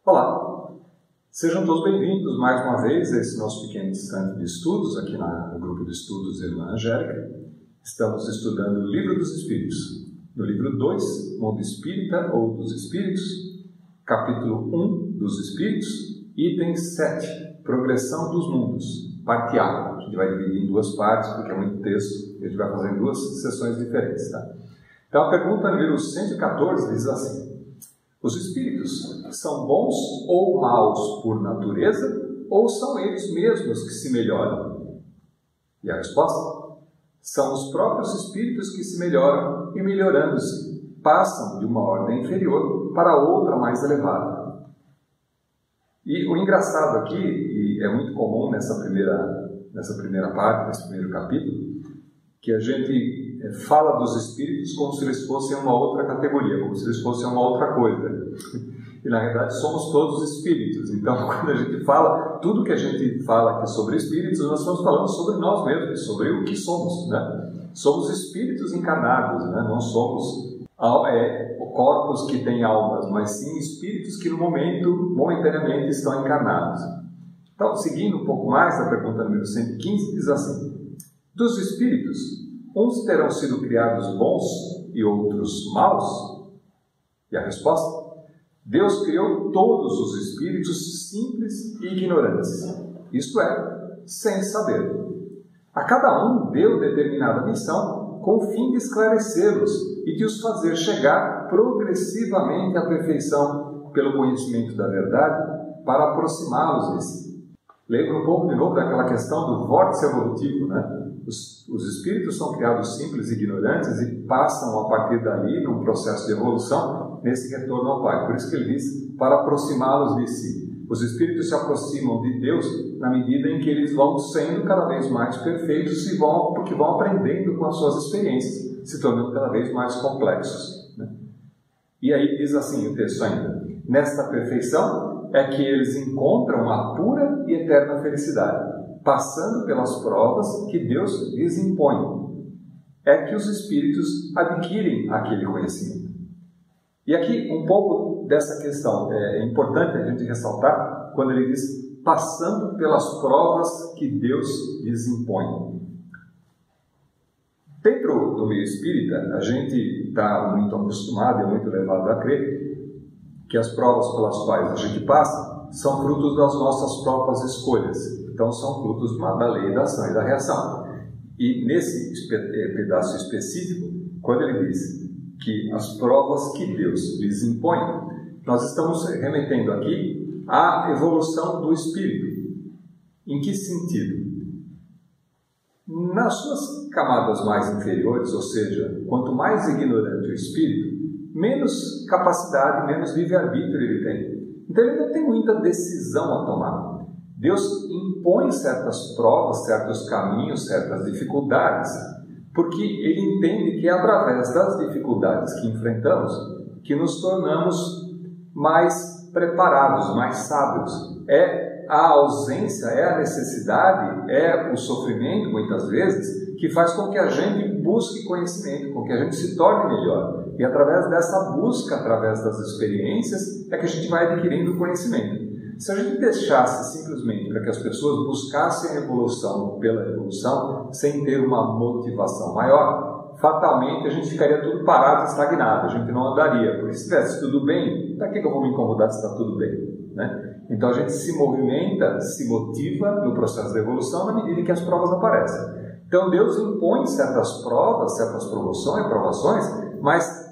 Olá, sejam todos bem-vindos mais uma vez a esse nosso pequeno instante de estudos aqui no grupo de estudos Irmã Angélica. Estamos estudando o Livro dos Espíritos, no livro 2, Mundo Espírita ou dos Espíritos, capítulo 1 dos Espíritos, item 7, Progressão dos Mundos, parte A. A gente vai dividir em duas partes porque é muito texto e a gente vai fazer em duas sessões diferentes, tá? Então a pergunta número 114 diz assim: os espíritos são bons ou maus por natureza, ou são eles mesmos que se melhoram? E a resposta? São os próprios espíritos que se melhoram e, melhorando-se, passam de uma ordem inferior para outra mais elevada. E o engraçado aqui, e é muito comum nessa primeira parte, nesse primeiro capítulo, que a gente fala dos espíritos como se eles fossem uma outra categoria, como se eles fossem uma outra coisa. E na verdade somos todos espíritos. Então quando a gente fala, tudo que a gente fala aqui sobre espíritos, nós estamos falando sobre nós mesmos, sobre o que somos, né? Somos espíritos encarnados, né? Não somos corpos que têm almas, mas sim espíritos que no momento, momentaneamente, estão encarnados. Então, seguindo um pouco mais, a pergunta número 115 diz assim: dos espíritos, uns terão sido criados bons e outros maus? E a resposta? Deus criou todos os espíritos simples e ignorantes, isto é, sem saber. A cada um deu determinada missão com o fim de esclarecê-los e de os fazer chegar progressivamente à perfeição pelo conhecimento da verdade para aproximá-los de si. Lembra um pouco de novo daquela questão do vórtice evolutivo, né? Os espíritos são criados simples e ignorantes e passam a partir dali num processo de evolução nesse retorno ao Pai. Por isso que ele diz, para aproximá-los de si. Os espíritos se aproximam de Deus na medida em que eles vão sendo cada vez mais perfeitos porque vão aprendendo com as suas experiências, se tornando cada vez mais complexos, né? E aí diz assim o texto ainda: nesta perfeição é que eles encontram a pura e eterna felicidade, passando pelas provas que Deus lhes impõe. É que os espíritos adquirem aquele conhecimento. E aqui um pouco dessa questão é importante a gente ressaltar quando ele diz passando pelas provas que Deus lhes impõe. Dentro do meio espírita, a gente está muito acostumado e muito levado a crer que as provas pelas quais a gente passa são frutos das nossas próprias escolhas. Então são frutos da lei da ação e da reação. E nesse pedaço específico, quando ele diz que as provas que Deus lhes impõe, nós estamos remetendo aqui à evolução do espírito. Em que sentido? Nas suas camadas mais inferiores, ou seja, quanto mais ignorante o espírito, menos capacidade, menos livre-arbítrio ele tem. Então ele não tem muita decisão a tomar. Deus impõe certas provas, certos caminhos, certas dificuldades, porque Ele entende que é através das dificuldades que enfrentamos que nos tornamos mais preparados, mais sábios. É a ausência, é a necessidade, é o sofrimento, muitas vezes, que faz com que a gente busque conhecimento, com que a gente se torne melhor. E através dessa busca, através das experiências, é que a gente vai adquirindo conhecimento. Se a gente deixasse simplesmente para que as pessoas buscassem a evolução pela evolução, sem ter uma motivação maior, fatalmente a gente ficaria tudo parado, estagnado, a gente não andaria, porque se estivesse tudo bem, para que eu vou me incomodar se está tudo bem, né? Então a gente se movimenta, se motiva no processo da evolução na medida em que as provas aparecem. Então Deus impõe certas provas, certas provações, mas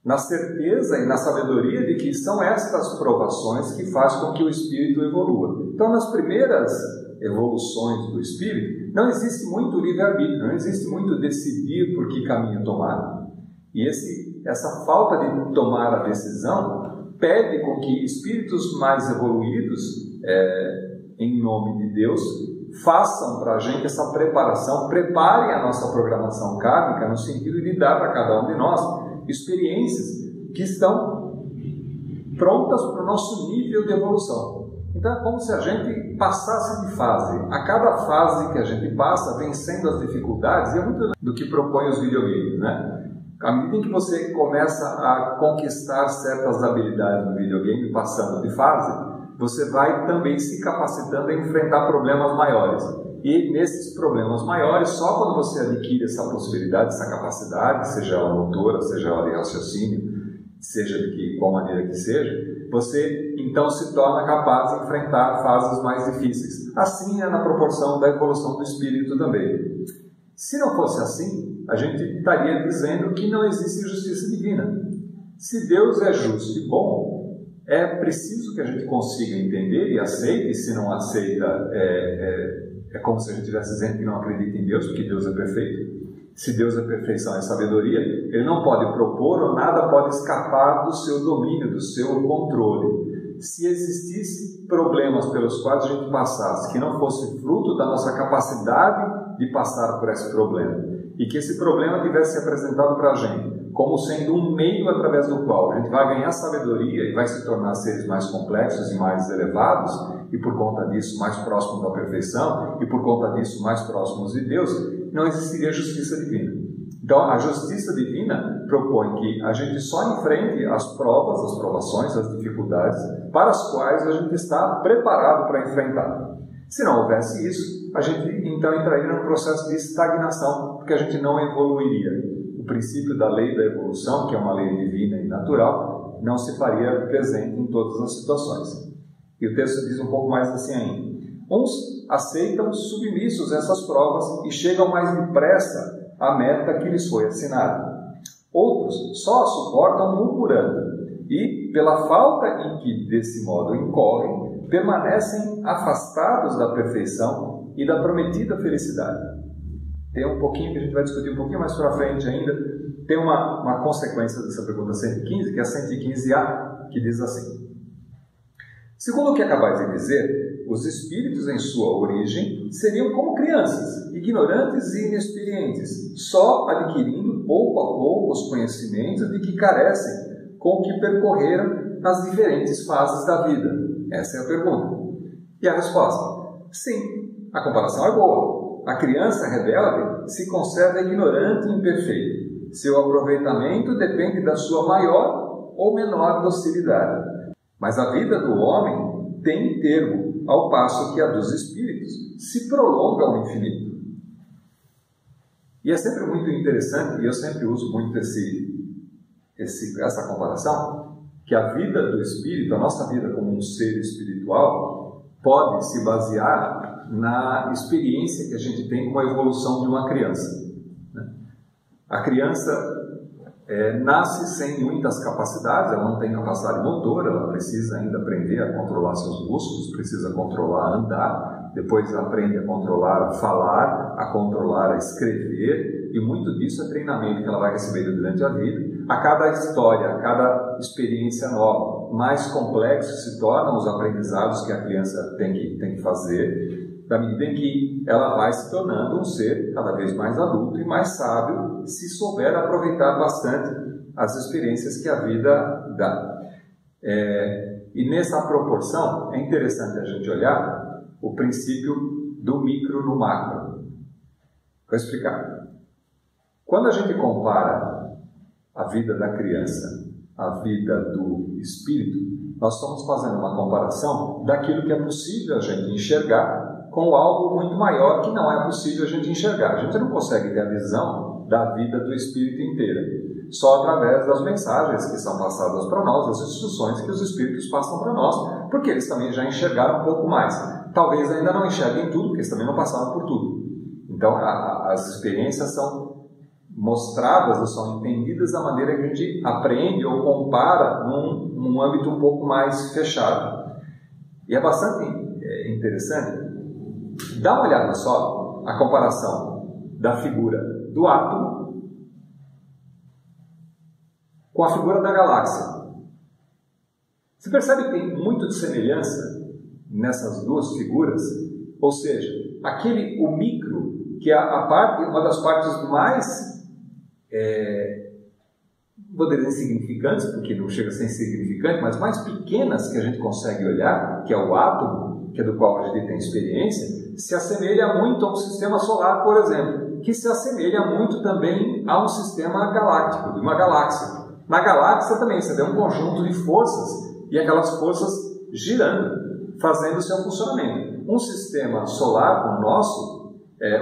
na certeza e na sabedoria de que são estas provações que fazem com que o espírito evolua. Então, nas primeiras evoluções do espírito, não existe muito livre-arbítrio, não existe muito decidir por que caminho tomar. E essa falta de tomar a decisão pede com que espíritos mais evoluídos, em nome de Deus, façam para a gente essa preparação, preparem a nossa programação kármica no sentido de dar para cada um de nós experiências que estão prontas para o nosso nível de evolução. Então é como se a gente passasse de fase. A cada fase que a gente passa, vencendo as dificuldades, e é muito do que propõe os videogames, né? À medida em que você começa a conquistar certas habilidades no videogame, passando de fase, você vai também se capacitando a enfrentar problemas maiores. E nesses problemas maiores, só quando você adquire essa possibilidade, essa capacidade, seja ela motora, seja ela de raciocínio, seja de qual maneira que seja, você então se torna capaz de enfrentar fases mais difíceis. Assim é na proporção da evolução do espírito também. Se não fosse assim, a gente estaria dizendo que não existe justiça divina. Se Deus é justo e bom, é preciso que a gente consiga entender e aceite, e se não aceita, é como se a gente estivesse dizendo que não acredita em Deus, porque Deus é perfeito. Se Deus é perfeição e sabedoria, Ele não pode propor ou nada pode escapar do seu domínio, do seu controle. Se existisse problemas pelos quais a gente passasse, que não fosse fruto da nossa capacidade de passar por esse problema, e que esse problema tivesse apresentado para a gente como sendo um meio através do qual a gente vai ganhar sabedoria e vai se tornar seres mais complexos e mais elevados, e por conta disso mais próximos da perfeição, e por conta disso mais próximos de Deus, não existiria justiça divina. Então, a justiça divina propõe que a gente só enfrente as provas, as provações, as dificuldades, para as quais a gente está preparado para enfrentar. Se não houvesse isso, a gente então entraria num processo de estagnação, porque a gente não evoluiria. O princípio da lei da evolução, que é uma lei divina e natural, não se faria presente em todas as situações. E o texto diz um pouco mais assim ainda. Uns aceitam submissos essas provas e chegam mais depressa à meta que lhes foi assinada. Outros só a suportam murmurando e, pela falta em que desse modo incorrem, permanecem afastados da perfeição e da prometida felicidade. Tem um pouquinho que a gente vai discutir um pouquinho mais para frente ainda, tem uma consequência dessa pergunta 115, que é a 115A, que diz assim: segundo o que acabais de dizer, os espíritos em sua origem seriam como crianças, ignorantes e inexperientes, só adquirindo pouco a pouco os conhecimentos de que carecem com o que percorreram nas diferentes fases da vida. Essa é a pergunta. E a resposta? Sim, a comparação é boa. A criança rebelde se conserva ignorante e imperfeita. Seu aproveitamento depende da sua maior ou menor docilidade. Mas a vida do homem tem termo, ao passo que a dos espíritos se prolonga ao infinito. E é sempre muito interessante, e eu sempre uso muito essa comparação, que a vida do espírito, a nossa vida como um ser espiritual, pode se basear na experiência que a gente tem com a evolução de uma criança. A criança nasce sem muitas capacidades, ela não tem capacidade motora, ela precisa ainda aprender a controlar seus músculos, precisa controlar a andar, depois aprende a controlar a falar, a controlar a escrever, e muito disso é treinamento que ela vai recebendo durante a vida. A cada história, a cada experiência nova, mais complexos se tornam os aprendizados que a criança tem que fazer, da medida em que ela vai se tornando um ser cada vez mais adulto e mais sábio, se souber aproveitar bastante as experiências que a vida dá. E nessa proporção, é interessante a gente olhar o princípio do micro no macro. Vou explicar. Quando a gente compara a vida da criança à vida do espírito, nós estamos fazendo uma comparação daquilo que é possível a gente enxergar com algo muito maior que não é possível a gente enxergar. A gente não consegue ter a visão da vida do espírito inteira, só através das mensagens que são passadas para nós, das instruções que os espíritos passam para nós, porque eles também já enxergaram um pouco mais. Talvez ainda não enxerguem tudo, porque eles também não passaram por tudo. Então, as experiências são mostradas ou são entendidas da maneira que a gente aprende ou compara num âmbito um pouco mais fechado. E é bastante interessante. Dá uma olhada só a comparação da figura do átomo com a figura da galáxia. Você percebe que tem muito de semelhança nessas duas figuras? Ou seja, o micro, que é uma das partes mais vou dizer insignificantes, porque não chega a ser insignificante, mas mais pequenas que a gente consegue olhar, que é o átomo, que é do qual a gente tem experiência, se assemelha muito a um sistema solar, por exemplo, que se assemelha muito também a um sistema galáctico, de uma galáxia. Na galáxia também você tem um conjunto de forças e aquelas forças girando, fazendo o seu funcionamento. Um sistema solar como o nosso,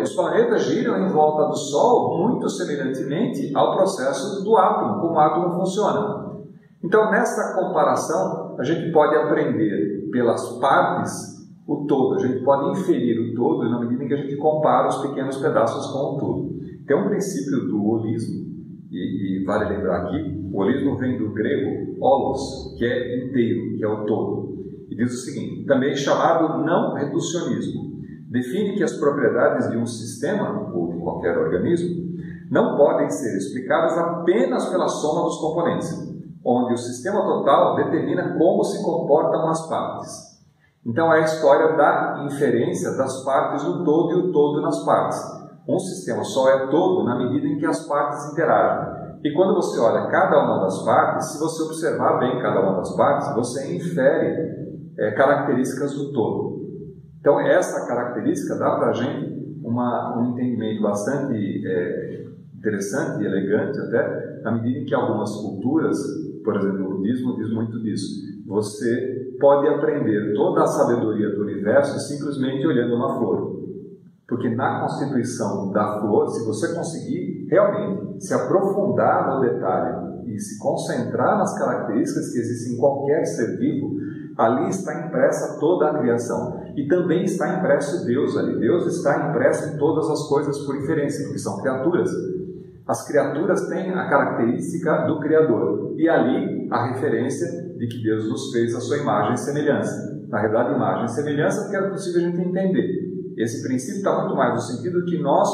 os planetas giram em volta do Sol muito semelhantemente ao processo do átomo, como o átomo funciona. Então, nessa comparação, a gente pode aprender pelas partes o todo, a gente pode inferir o todo na medida em que a gente compara os pequenos pedaços com o todo. Tem um princípio do holismo, e vale lembrar aqui, o holismo vem do grego holos, que é inteiro, que é o todo. E diz o seguinte, também chamado não reducionismo, define que as propriedades de um sistema, ou de qualquer organismo, não podem ser explicadas apenas pela soma dos componentes, onde o sistema total determina como se comportam as partes. Então, é a história da inferência das partes no todo e o todo nas partes. Um sistema só é todo na medida em que as partes interagem. E quando você olha cada uma das partes, se você observar bem cada uma das partes, você infere características do todo. Então, essa característica dá para a gente um entendimento bastante interessante e elegante até, na medida em que algumas culturas, por exemplo, o budismo diz muito disso. Você pode aprender toda a sabedoria do universo simplesmente olhando uma flor. Porque na constituição da flor, se você conseguir realmente se aprofundar no detalhe e se concentrar nas características que existem em qualquer ser vivo, ali está impressa toda a criação. E também está impresso Deus ali. Deus está impresso em todas as coisas por inferência, porque são criaturas. As criaturas têm a característica do Criador. E ali a referência de que Deus nos fez a sua imagem e semelhança. Na verdade, imagem e semelhança porque é possível a gente entender. Esse princípio está muito mais no sentido que nós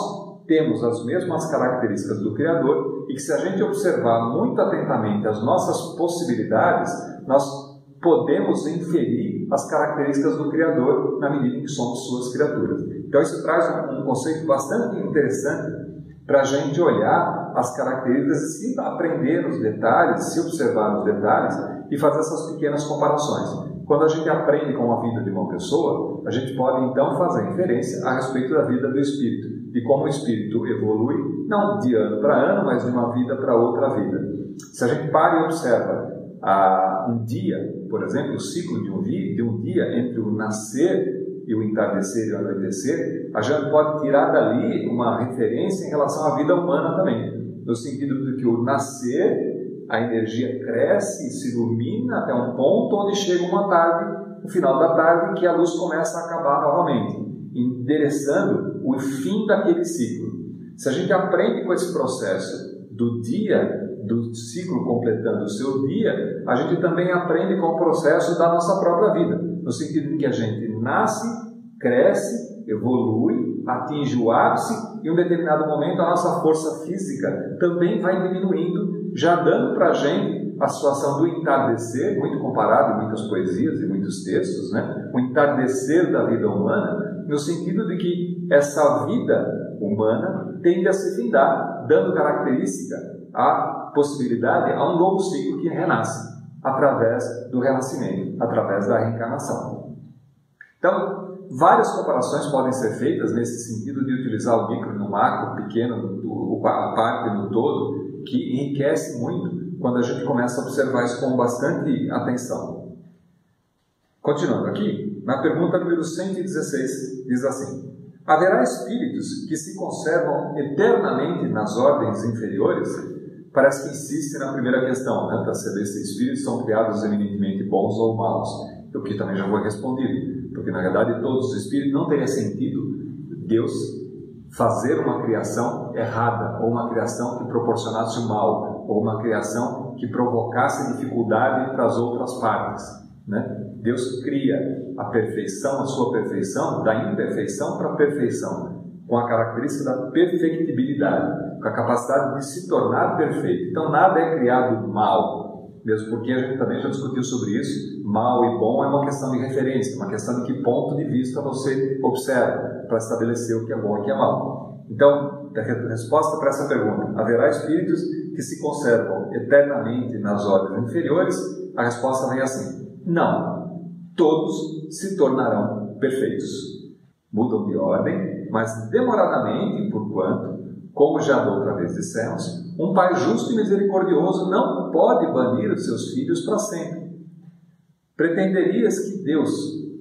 temos as mesmas características do Criador e que se a gente observar muito atentamente as nossas possibilidades, nós podemos inferir as características do Criador na medida em que somos suas criaturas. Então isso traz um conceito bastante interessante para a gente olhar as características, se aprender os detalhes, se observar os detalhes e fazer essas pequenas comparações. Quando a gente aprende com a vida de uma pessoa, a gente pode então fazer inferência a respeito da vida do espírito, de como o espírito evolui, não de ano para ano, mas de uma vida para outra vida. Se a gente para e observa um dia, por exemplo, o ciclo de um dia entre o nascer e o entardecer e o anoitecer, a gente pode tirar dali uma referência em relação à vida humana também, no sentido de que o nascer, a energia cresce e se ilumina até um ponto onde chega uma tarde, no final da tarde, que a luz começa a acabar novamente, endereçando o fim daquele ciclo. Se a gente aprende com esse processo do dia, do ciclo completando o seu dia, a gente também aprende com o processo da nossa própria vida, no sentido de que a gente nasce, cresce, evolui, atinge o ápice e em um determinado momento a nossa força física também vai diminuindo, já dando para a gente a situação do entardecer, muito comparado em muitas poesias e muitos textos, né? O entardecer da vida humana, no sentido de que essa vida humana tende a se findar, dando característica à possibilidade a um novo ciclo que renasce, através do renascimento, através da reencarnação. Então, várias comparações podem ser feitas nesse sentido de utilizar o micro no macro, o pequeno, a parte no todo, que enriquece muito quando a gente começa a observar isso com bastante atenção. Continuando aqui, na pergunta número 116, diz assim: haverá espíritos que se conservam eternamente nas ordens inferiores? Parece que insiste na primeira questão, né, para saber se espíritos são criados eminentemente bons ou maus, o que também já foi respondido, porque na verdade todos os espíritos não teria sentido Deus fazer uma criação errada, ou uma criação que proporcionasse o mal, ou uma criação que provocasse dificuldade para as outras partes, né? Deus cria a perfeição, a sua perfeição, da imperfeição para a perfeição, com a característica da perfectibilidade, com a capacidade de se tornar perfeito. Então nada é criado mal, mesmo porque a gente também já discutiu sobre isso. Mal e bom é uma questão de referência, uma questão de que ponto de vista você observa para estabelecer o que é bom e o que é mal. Então, a resposta para essa pergunta: haverá espíritos que se conservam eternamente nas ordens inferiores? A resposta vem assim: não, todos se tornarão perfeitos. Mudam de ordem, mas demoradamente, porquanto, como já da outra vez dissemos, um pai justo e misericordioso não pode banir os seus filhos para sempre. Pretenderias que Deus,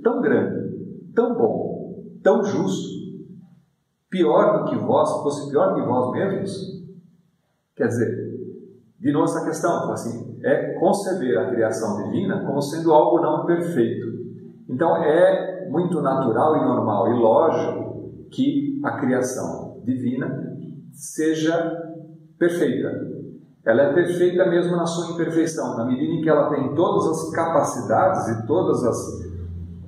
tão grande, tão bom, tão justo, fosse pior que vós mesmos? Quer dizer, de novo essa questão, assim, é conceber a criação divina como sendo algo não perfeito. Então é muito natural e normal e lógico que a criação divina seja perfeita. Ela é perfeita mesmo na sua imperfeição, na medida em que ela tem todas as capacidades e todas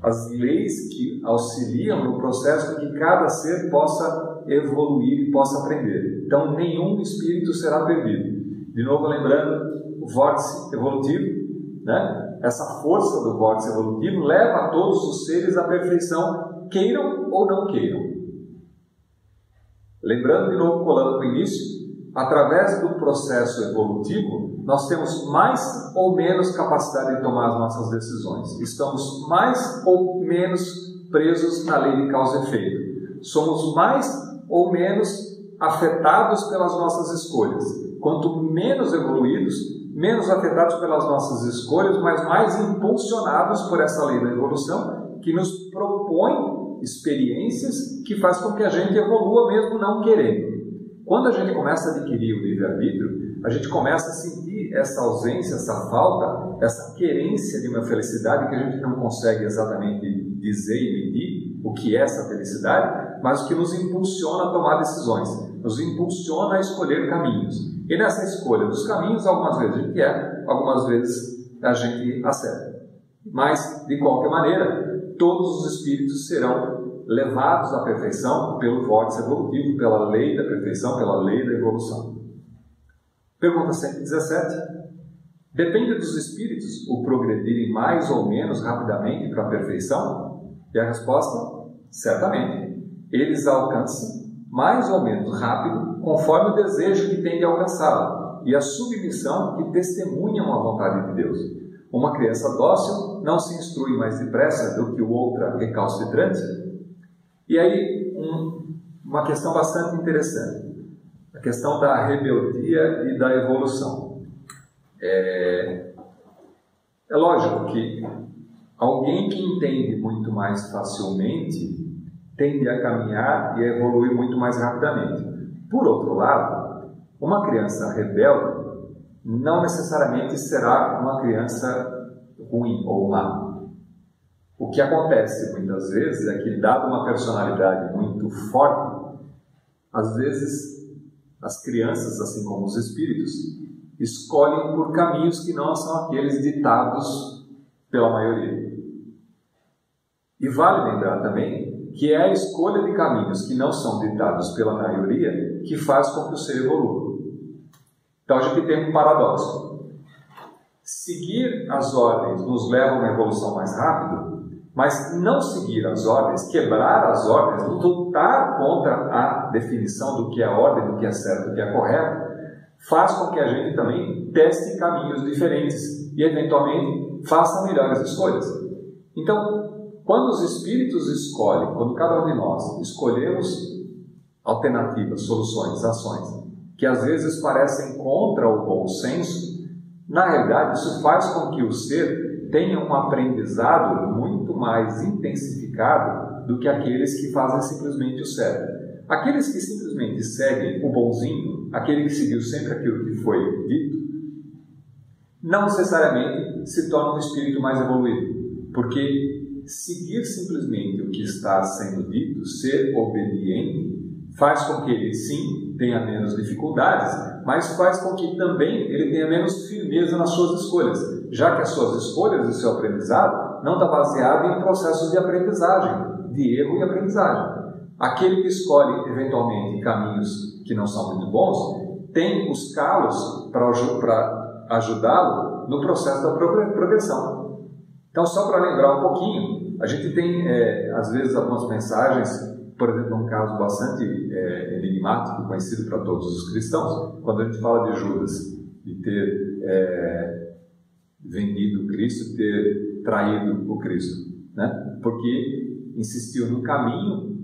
as leis que auxiliam no processo de que cada ser possa evoluir e possa aprender. Então, nenhum espírito será perdido. De novo, lembrando o vórtice evolutivo, né? Essa força do vórtice evolutivo leva a todos os seres à perfeição, queiram ou não queiram. Lembrando, de novo, colando no início, através do processo evolutivo, nós temos mais ou menos capacidade de tomar as nossas decisões. Estamos mais ou menos presos na lei de causa e efeito. Somos mais ou menos afetados pelas nossas escolhas. Quanto menos evoluídos, menos afetados pelas nossas escolhas, mas mais impulsionados por essa lei da evolução, que nos propõe experiências que faz com que a gente evolua mesmo não querendo. Quando a gente começa a adquirir o livre-arbítrio, a gente começa a sentir essa ausência, essa falta, essa querência de uma felicidade que a gente não consegue exatamente dizer e medir o que é essa felicidade, mas o que nos impulsiona a tomar decisões, nos impulsiona a escolher caminhos. E nessa escolha dos caminhos, algumas vezes a gente erra, algumas vezes a gente acerta. Mas, de qualquer maneira, todos os espíritos serão levados à perfeição pelo vórtice evolutivo, pela lei da perfeição, pela lei da evolução. Pergunta 117. Depende dos espíritos o progredirem mais ou menos rapidamente para a perfeição? E a resposta? Certamente. Eles alcançam mais ou menos rápido conforme o desejo que tem de alcançá-la e a submissão que testemunham a vontade de Deus. Uma criança dócil não se instrui mais depressa do que outra recalcitrante? E aí, uma questão bastante interessante, a questão da rebeldia e da evolução. É lógico que alguém que entende muito mais facilmente tende a caminhar e a evoluir muito mais rapidamente. Por outro lado, uma criança rebelde não necessariamente será uma criança ruim ou má. O que acontece muitas vezes é que, dada uma personalidade muito forte, às vezes as crianças, assim como os espíritos, escolhem por caminhos que não são aqueles ditados pela maioria. E vale lembrar também que é a escolha de caminhos que não são ditados pela maioria que faz com que o ser evolua. Então a gente tem um paradoxo. Seguir as ordens nos leva a uma evolução mais rápida, mas não seguir as ordens, quebrar as ordens, lutar contra a definição do que é ordem, do que é certo, do que é correto, faz com que a gente também teste caminhos diferentes e, eventualmente, faça melhores escolhas. Então, quando os espíritos escolhem, quando cada um de nós escolhemos alternativas, soluções, ações, que às vezes parecem contra o bom senso, na realidade isso faz com que o ser tenha um aprendizado muito mais intensificado do que aqueles que fazem simplesmente o certo. Aqueles que simplesmente seguem o bonzinho, aquele que seguiu sempre aquilo que foi dito, não necessariamente se torna um espírito mais evoluído, porque seguir simplesmente o que está sendo dito, ser obediente, faz com que ele, sim, tenha menos dificuldades, mas faz com que também ele tenha menos firmeza nas suas escolhas, já que as suas escolhas e o seu aprendizado não está baseado em processos de aprendizagem, de erro e aprendizagem. Aquele que escolhe, eventualmente, caminhos que não são muito bons, tem os calos para ajudá-lo no processo da progressão. Então, só para lembrar um pouquinho, a gente tem, às vezes, algumas mensagens, por exemplo, um caso bastante enigmático, conhecido para todos os cristãos, quando a gente fala de Judas, de ter vendido o Cristo, ter traído o Cristo, né? Porque insistiu num caminho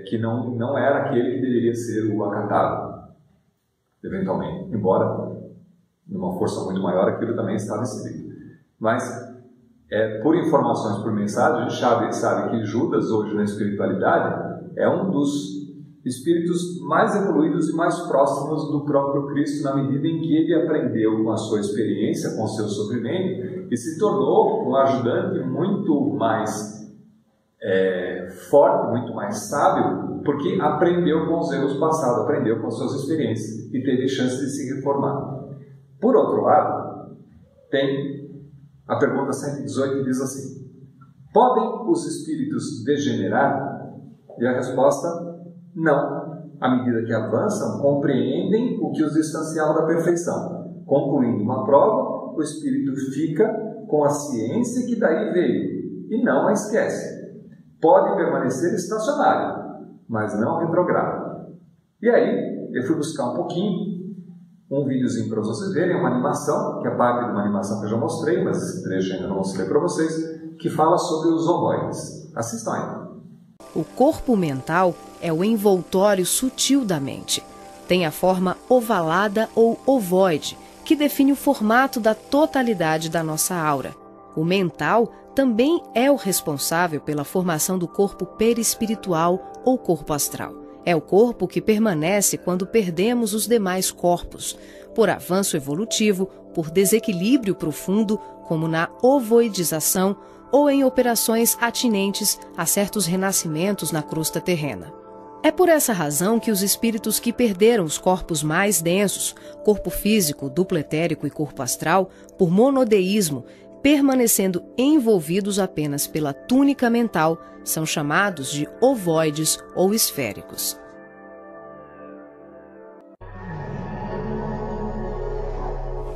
que não era aquele que deveria ser o acatado, eventualmente, embora numa força muito maior aquilo também estava escrito. Mas, por informações, por mensagem, a gente sabe que Judas, hoje na espiritualidade, é um dos espíritos mais evoluídos e mais próximos do próprio Cristo, na medida em que ele aprendeu com a sua experiência, com o seu sofrimento, e se tornou um ajudante muito mais forte, muito mais sábio, porque aprendeu com os erros passados, aprendeu com as suas experiências e teve chance de se reformar. Por outro lado, tem a pergunta 118 que diz assim: podem os espíritos degenerar? E a resposta: não. À medida que avançam, compreendem o que os distanciava da perfeição. Concluindo uma prova, o espírito fica com a ciência que daí veio e não a esquece. Pode permanecer estacionário, mas não retrogrado. E aí, eu fui buscar um videozinho para vocês verem, uma animação, que é parte de uma animação que eu já mostrei, mas esse trecho ainda não mostrei para vocês, que fala sobre os ovoides. Assistam aí. O corpo mental é o envoltório sutil da mente. Tem a forma ovalada ou ovoide, que define o formato da totalidade da nossa aura. O mental também é o responsável pela formação do corpo perispiritual ou corpo astral. É o corpo que permanece quando perdemos os demais corpos, por avanço evolutivo, por desequilíbrio profundo, como na ovoidização, ou em operações atinentes a certos renascimentos na crosta terrena. É por essa razão que os espíritos que perderam os corpos mais densos, corpo físico, duplo etérico e corpo astral, por monodeísmo, permanecendo envolvidos apenas pela túnica mental, são chamados de ovoides ou esféricos.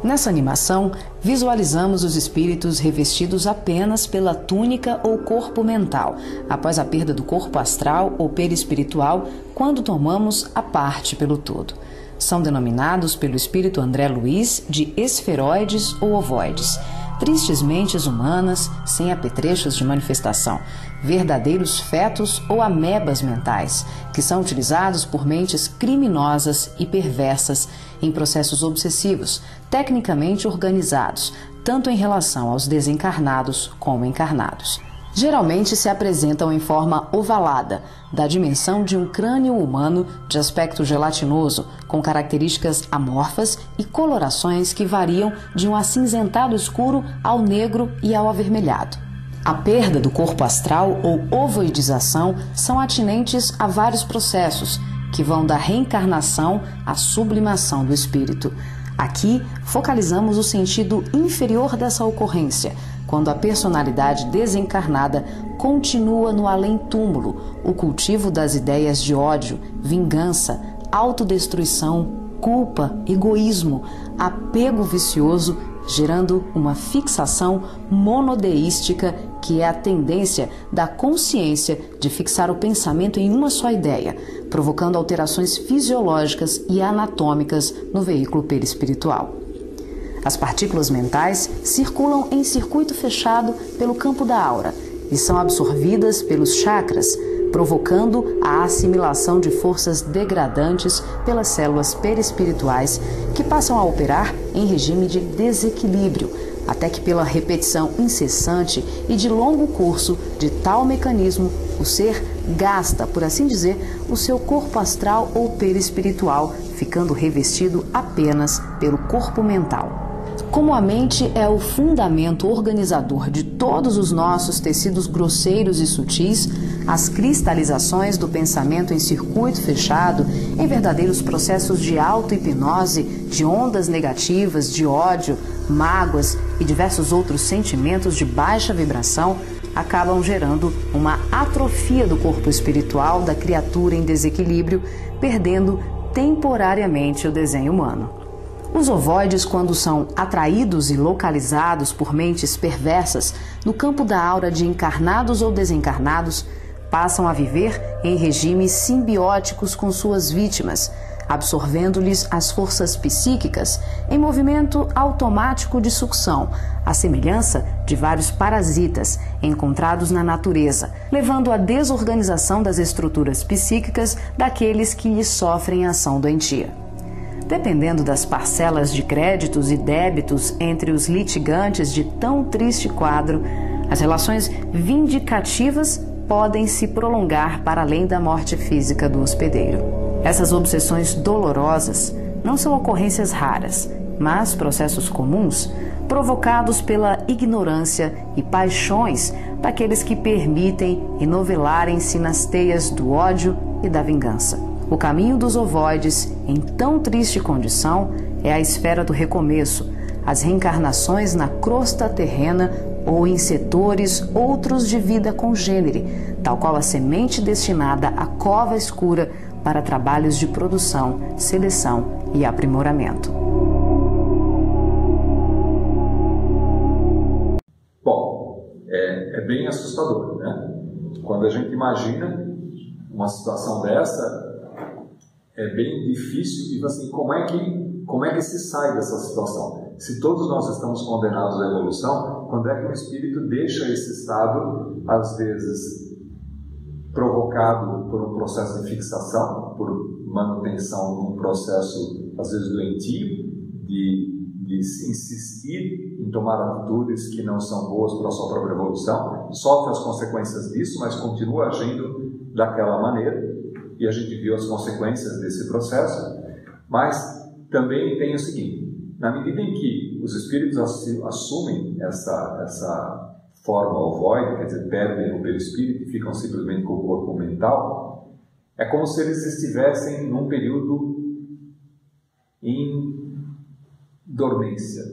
Nessa animação, visualizamos os espíritos revestidos apenas pela túnica ou corpo mental, após a perda do corpo astral ou perispiritual, quando tomamos a parte pelo todo. São denominados pelo espírito André Luiz de esferoides ou ovoides, tristes mentes humanas sem apetrechos de manifestação, verdadeiros fetos ou amebas mentais, que são utilizados por mentes criminosas e perversas em processos obsessivos, tecnicamente organizados, tanto em relação aos desencarnados como encarnados. Geralmente se apresentam em forma ovalada, da dimensão de um crânio humano de aspecto gelatinoso, com características amorfas e colorações que variam de um acinzentado escuro ao negro e ao avermelhado. A perda do corpo astral ou ovoidização são atinentes a vários processos, que vão da reencarnação à sublimação do espírito. Aqui, focalizamos o sentido inferior dessa ocorrência, quando a personalidade desencarnada continua no além-túmulo, o cultivo das ideias de ódio, vingança, autodestruição, culpa, egoísmo, apego vicioso, gerando uma fixação monodeística, que é a tendência da consciência de fixar o pensamento em uma só ideia, provocando alterações fisiológicas e anatômicas no veículo perispiritual. As partículas mentais circulam em circuito fechado pelo campo da aura e são absorvidas pelos chakras, provocando a assimilação de forças degradantes pelas células perispirituais, que passam a operar em regime de desequilíbrio, até que pela repetição incessante e de longo curso de tal mecanismo, o ser gasta, por assim dizer, o seu corpo astral ou perispiritual, ficando revestido apenas pelo corpo mental. Como a mente é o fundamento organizador de todos os nossos tecidos grosseiros e sutis, as cristalizações do pensamento em circuito fechado, em verdadeiros processos de auto-hipnose, de ondas negativas, de ódio, mágoas e diversos outros sentimentos de baixa vibração, acabam gerando uma atrofia do corpo espiritual da criatura em desequilíbrio, perdendo temporariamente o desenho humano. Os ovoides, quando são atraídos e localizados por mentes perversas no campo da aura de encarnados ou desencarnados, passam a viver em regimes simbióticos com suas vítimas, absorvendo-lhes as forças psíquicas em movimento automático de sucção, à semelhança de vários parasitas encontrados na natureza, levando à desorganização das estruturas psíquicas daqueles que lhes sofrem a ação doentia. Dependendo das parcelas de créditos e débitos entre os litigantes de tão triste quadro, as relações vindicativas podem se prolongar para além da morte física do hospedeiro. Essas obsessões dolorosas não são ocorrências raras, mas processos comuns provocados pela ignorância e paixões daqueles que permitem enovelarem-se nas teias do ódio e da vingança. O caminho dos ovoides, em tão triste condição, é a esfera do recomeço, as reencarnações na crosta terrena ou em setores outros de vida congênere, tal qual a semente destinada à cova escura para trabalhos de produção, seleção e aprimoramento. Bom, é bem assustador, né? Quando a gente imagina uma situação dessa, é bem difícil e assim, como é que se sai dessa situação? Se todos nós estamos condenados à evolução, quando é que o espírito deixa esse estado, às vezes provocado por um processo de fixação, por manutenção de um processo, às vezes doentio, de insistir em tomar atitudes que não são boas para a sua própria evolução, sofre as consequências disso, mas continua agindo daquela maneira, e a gente viu as consequências desse processo, mas também tem o seguinte: na medida em que os espíritos assumem essa forma ovoide, quer dizer, perdem o perispírito e ficam simplesmente com o corpo mental, é como se eles estivessem num período em dormência,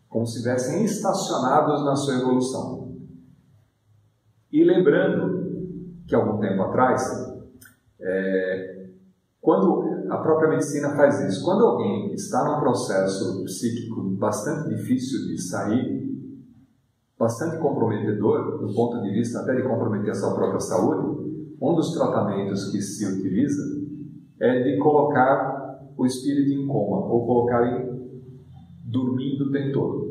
como se estivessem estacionados na sua evolução. E lembrando que algum tempo atrás, quando a própria medicina faz isso, quando alguém está num processo psíquico bastante difícil de sair, bastante comprometedor, do ponto de vista até de comprometer a sua própria saúde, um dos tratamentos que se utiliza é de colocar o espírito em coma, ou colocar ele dormindo o tempo todo.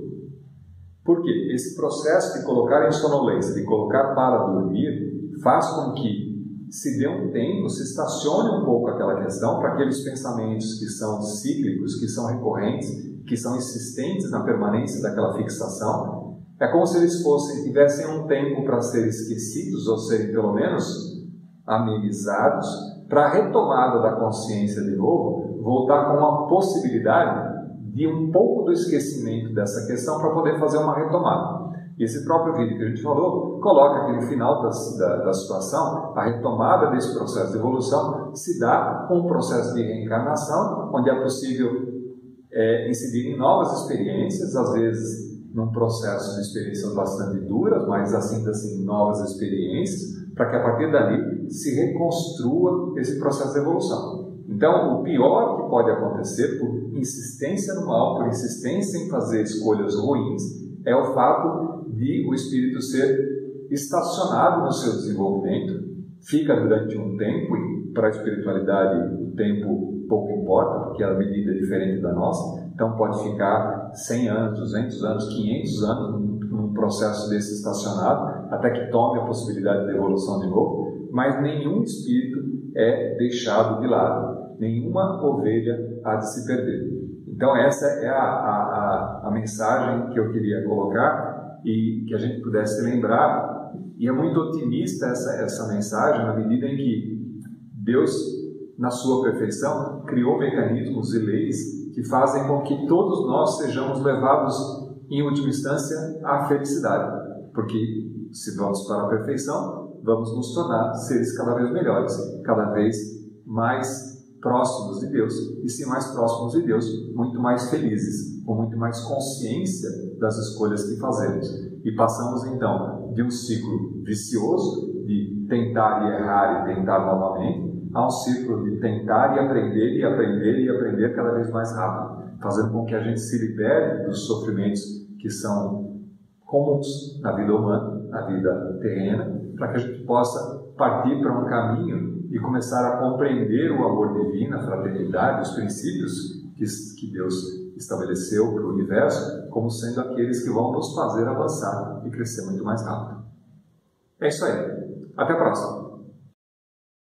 Por quê? Esse processo de colocar em sonolência, de colocar para dormir, faz com que se dê um tempo, se estacione um pouco aquela questão para aqueles pensamentos que são cíclicos, que são recorrentes, que são insistentes na permanência daquela fixação. É como se eles tivessem um tempo para serem esquecidos, ou serem pelo menos amenizados, para a retomada da consciência de novo, voltar com a possibilidade de um pouco do esquecimento dessa questão para poder fazer uma retomada. E esse próprio vídeo que a gente falou, coloca que no final da situação, a retomada desse processo de evolução se dá com um processo de reencarnação, onde é possível incidir em novas experiências, às vezes num processo de experiências bastante duras, mas assim novas experiências, para que a partir dali se reconstrua esse processo de evolução. Então, o pior que pode acontecer, por insistência no mal, por insistência em fazer escolhas ruins, é o fato de o espírito ser estacionado no seu desenvolvimento, fica durante um tempo, e para a espiritualidade o tempo pouco importa, porque a medida é diferente da nossa, então pode ficar 100 anos, 200 anos, 500 anos num processo desse estacionado, até que tome a possibilidade de evolução de novo, mas nenhum espírito é deixado de lado, nenhuma ovelha há de se perder. Então essa é a mensagem que eu queria colocar e que a gente pudesse lembrar, e é muito otimista essa mensagem, na medida em que Deus, na sua perfeição, criou mecanismos e leis que fazem com que todos nós sejamos levados, em última instância, à felicidade, porque se vamos para a perfeição, vamos nos tornar seres cada vez melhores, cada vez mais próximos de Deus, e se mais próximos de Deus, muito mais felizes, com muito mais consciência das escolhas que fazemos. E passamos então de um ciclo vicioso, de tentar e errar e tentar novamente, a um ciclo de tentar e aprender e aprender e aprender cada vez mais rápido, fazendo com que a gente se libere dos sofrimentos que são comuns na vida humana, na vida terrena, para que a gente possa partir para um caminho e começar a compreender o amor divino, a fraternidade, os princípios que Deus estabeleceu para o universo como sendo aqueles que vão nos fazer avançar e crescer muito mais rápido. É isso aí. Até a próxima.